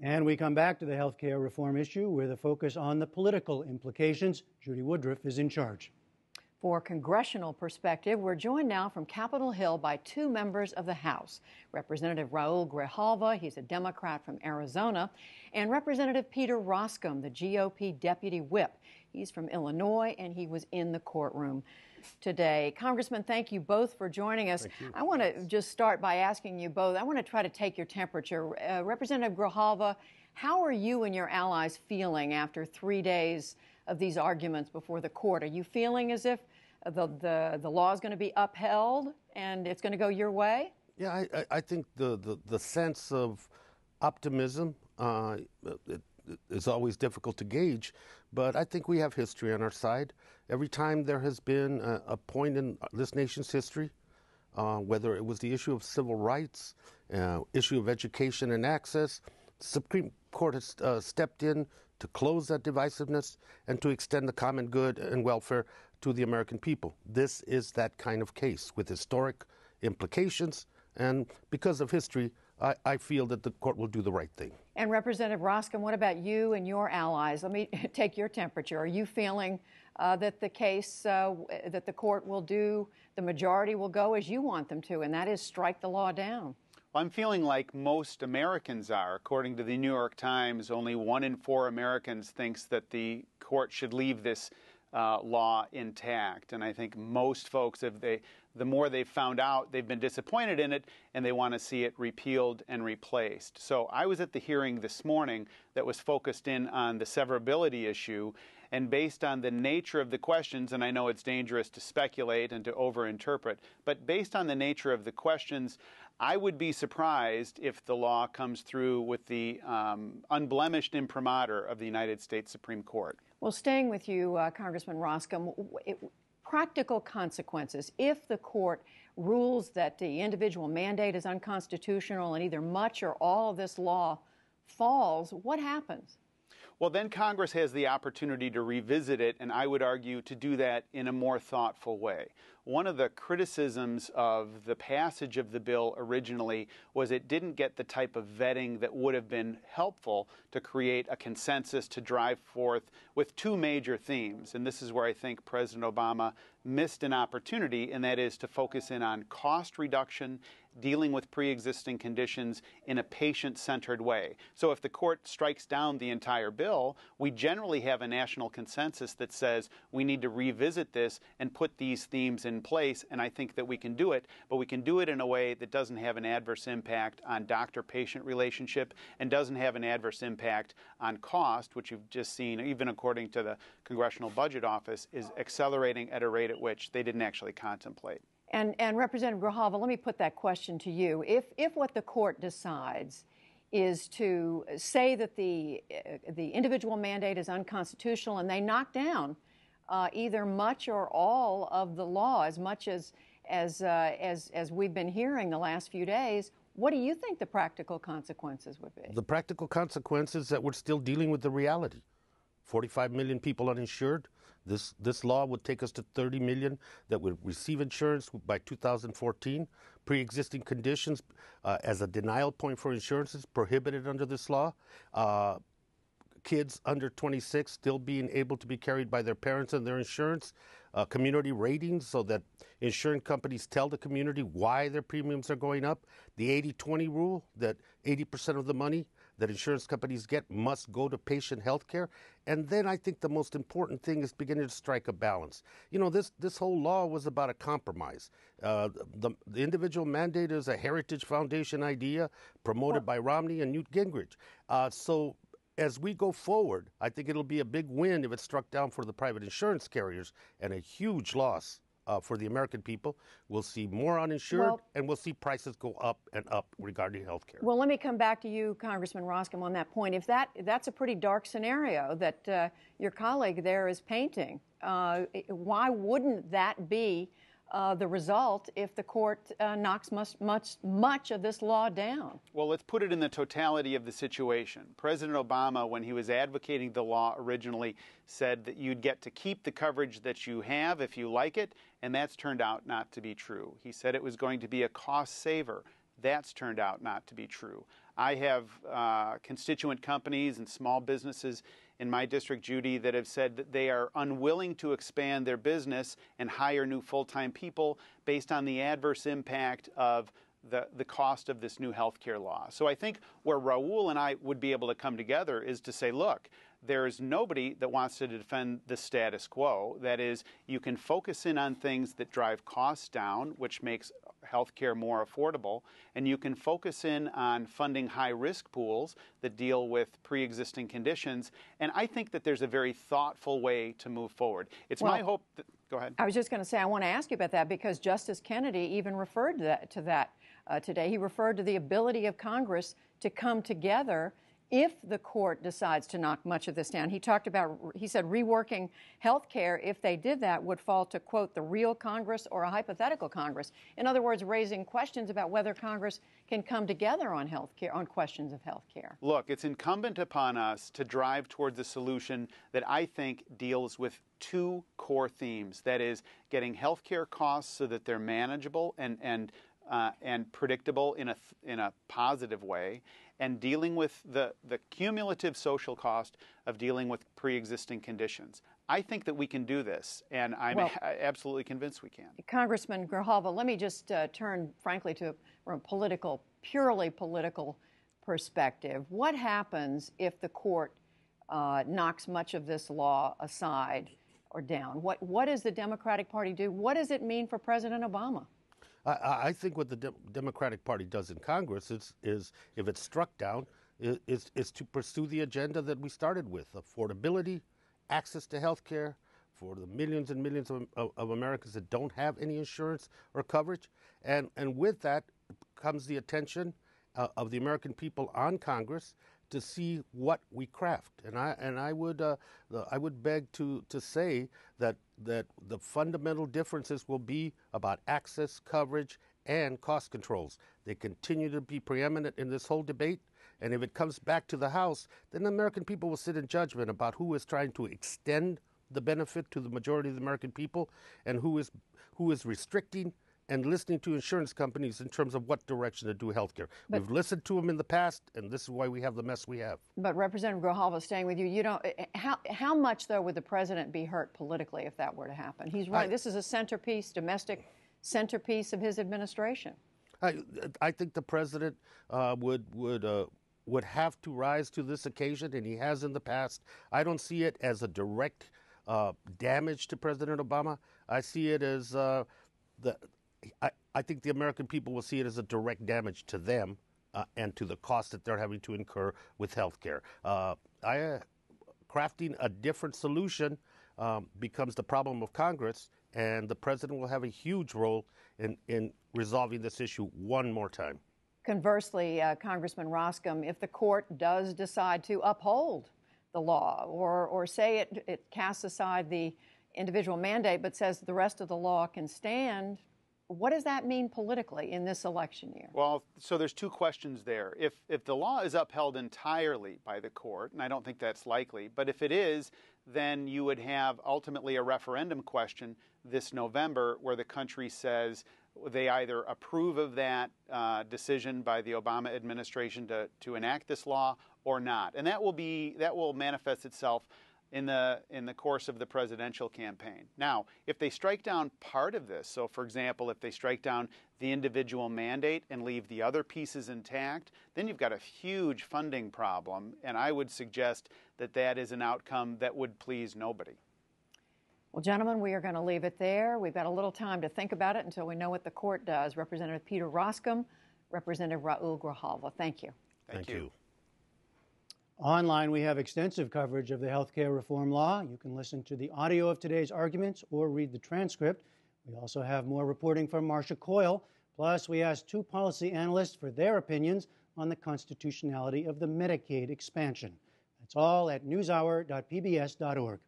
And we come back to the health care reform issue with a focus on the political implications. Judy Woodruff is in charge. For congressional perspective, we're joined now from Capitol Hill by two members of the House. Representative Raul Grijalva, he's a Democrat from Arizona, and Representative Peter Roskam, the GOP deputy whip. He's from Illinois, and he was in the courtroom today. Congressman, thank you both for joining us. I want to just start by asking you both, I want to try to take your temperature. Representative Grijalva, how are you and your allies feeling after 3 days of these arguments before the court? Are you feeling as if the law is going to be upheld and it's going to go your way? Yeah, I think the sense of optimism is always difficult to gauge, but I think we have history on our side. Every time there has been a point in this nation's history, whether it was the issue of civil rights, issue of education and access, the Supreme Court has stepped in to close that divisiveness and to extend the common good and welfare to the American people. This is that kind of case with historic implications, and because of history, I feel that the court will do the right thing. And Representative Roskam, what about you and your allies? Let me take your temperature. Are you feeling that the case, that the court will do, the majority will go as you want them to, and that is strike the law down? I'm feeling like most Americans are. According to the New York Times, only 1 in 4 Americans thinks that the court should leave this law intact. And I think most folks, the more they've found out, they've been disappointed in it, and they want to see it repealed and replaced. So I was at the hearing this morning that was focused in on the severability issue, and based on the nature of the questions, and I know it's dangerous to speculate and to overinterpret, but based on the nature of the questions, I would be surprised if the law comes through with the unblemished imprimatur of the United States Supreme Court. Well, staying with you, Congressman Roskam, practical consequences. If the court rules that the individual mandate is unconstitutional and either much or all of this law falls, what happens? Well, then Congress has the opportunity to revisit it, and I would argue to do that in a more thoughtful way. One of the criticisms of the passage of the bill originally was it didn't get the type of vetting that would have been helpful to create a consensus to drive forth with two major themes. And this is where I think President Obama missed an opportunity, and that is to focus in on cost reduction, dealing with pre-existing conditions in a patient-centered way. So if the court strikes down the entire bill, we generally have a national consensus that says we need to revisit this and put these themes in place, and I think that we can do it, but we can do it in a way that doesn't have an adverse impact on doctor-patient relationship and doesn't have an adverse impact on cost, which you've just seen, even according to the Congressional Budget Office, is accelerating at a rate at which they didn't actually contemplate. And Representative Grijalva, let me put that question to you. If what the court decides is to say that the individual mandate is unconstitutional and they knock down either much or all of the law, as much as we've been hearing the last few days, what do you think the practical consequences would be? The practical consequences that we're still dealing with the reality. 45 million people uninsured. This law would take us to 30 million that would receive insurance by 2014. Pre-existing conditions as a denial point for insurance is prohibited under this law. Kids under 26 still being able to be carried by their parents and their insurance. Community ratings so that insurance companies tell the community why their premiums are going up. The 80-20 rule that 80% of the money that insurance companies get must go to patient health care. And then I think the most important thing is beginning to strike a balance. You know, this whole law was about a compromise. The individual mandate is a Heritage Foundation idea promoted by Romney and Newt Gingrich. So as we go forward, I think it'll be a big win if it's struck down for the private insurance carriers and a huge loss for the American people. We'll see more uninsured, and we'll see prices go up and up regarding health care. Well, let me come back to you, Congressman Roskam, on that point. If that's a pretty dark scenario that your colleague there is painting, why wouldn't that be the result if the court knocks much of this law down? Well, let's put it in the totality of the situation. President Obama, when he was advocating the law originally, said that you'd get to keep the coverage that you have if you like it, and that's turned out not to be true. He said it was going to be a cost saver. That's turned out not to be true. I have constituent companies and small businesses in my district, Judy, that have said that they are unwilling to expand their business and hire new full-time people based on the adverse impact of the cost of this new health care law. So I think where Raul and I would be able to come together is to say, look, there's nobody that wants to defend the status quo. That is, you can focus in on things that drive costs down, which makes healthcare more affordable, and you can focus in on funding high-risk pools that deal with pre-existing conditions. And I think that there's a very thoughtful way to move forward. It's my hope that, go ahead. I was just going to say, I want to ask you about that because Justice Kennedy even referred to that today. He referred to the ability of Congress to come together if the court decides to knock much of this down. He said reworking health care, if they did that, would fall to, quote, the real Congress or a hypothetical Congress. In other words, raising questions about whether Congress can come together on health care, on questions of health care. Look, it's incumbent upon us to drive towards a solution that I think deals with two core themes. That is, getting health care costs so that they're manageable and predictable in a positive way, and dealing with the cumulative social cost of dealing with pre-existing conditions. I think that we can do this, and I'm absolutely convinced we can. Congressman Grijalva, let me just turn, frankly, to a purely political perspective. What happens if the court knocks much of this law aside or down? What does the Democratic Party do? What does it mean for President Obama? I think what the Democratic Party does in Congress is if it's struck down, is to pursue the agenda that we started with: affordability, access to health care for the millions and millions of Americans that don't have any insurance or coverage. And with that comes the attention of the American people on Congress to see what we craft. And I would beg to say that the fundamental differences will be about access, coverage, and cost controls. They continue to be preeminent in this whole debate. And if it comes back to the House, then the American people will sit in judgment about who is trying to extend the benefit to the majority of the American people and who is restricting and listening to insurance companies in terms of what direction to do health care. We've listened to them in the past, and this is why we have the mess we have. But Representative Grijalva, staying with you, how much, though, would the president be hurt politically if that were to happen? He's running. This is a centerpiece, domestic centerpiece of his administration. I think the president would have to rise to this occasion, and he has in the past. I don't see it as a direct damage to President Obama. I see it as I think the American people will see it as a direct damage to them and to the cost that they're having to incur with health care. Crafting a different solution becomes the problem of Congress, and the president will have a huge role in resolving this issue one more time. Conversely, Congressman Roskam, if the court does decide to uphold the law or say it casts aside the individual mandate but says the rest of the law can stand, what does that mean politically in this election year? Well, so there's two questions there. If the law is upheld entirely by the court, and I don't think that's likely, but if it is, then you would have ultimately a referendum question this November where the country says they either approve of that decision by the Obama administration to enact this law or not. And that will manifest itself in the course of the presidential campaign. Now, if they strike down part of this, so for example, if they strike down the individual mandate and leave the other pieces intact, then you've got a huge funding problem, and I would suggest that that is an outcome that would please nobody. Well, gentlemen, we are going to leave it there. We've got a little time to think about it until we know what the court does. Representative Peter Roskam, Representative Raul Grijalva, thank you. Thank you. Online, we have extensive coverage of the health care reform law. You can listen to the audio of today's arguments or read the transcript. We also have more reporting from Marcia Coyle. Plus, we asked two policy analysts for their opinions on the constitutionality of the Medicaid expansion. That's all at newshour.pbs.org.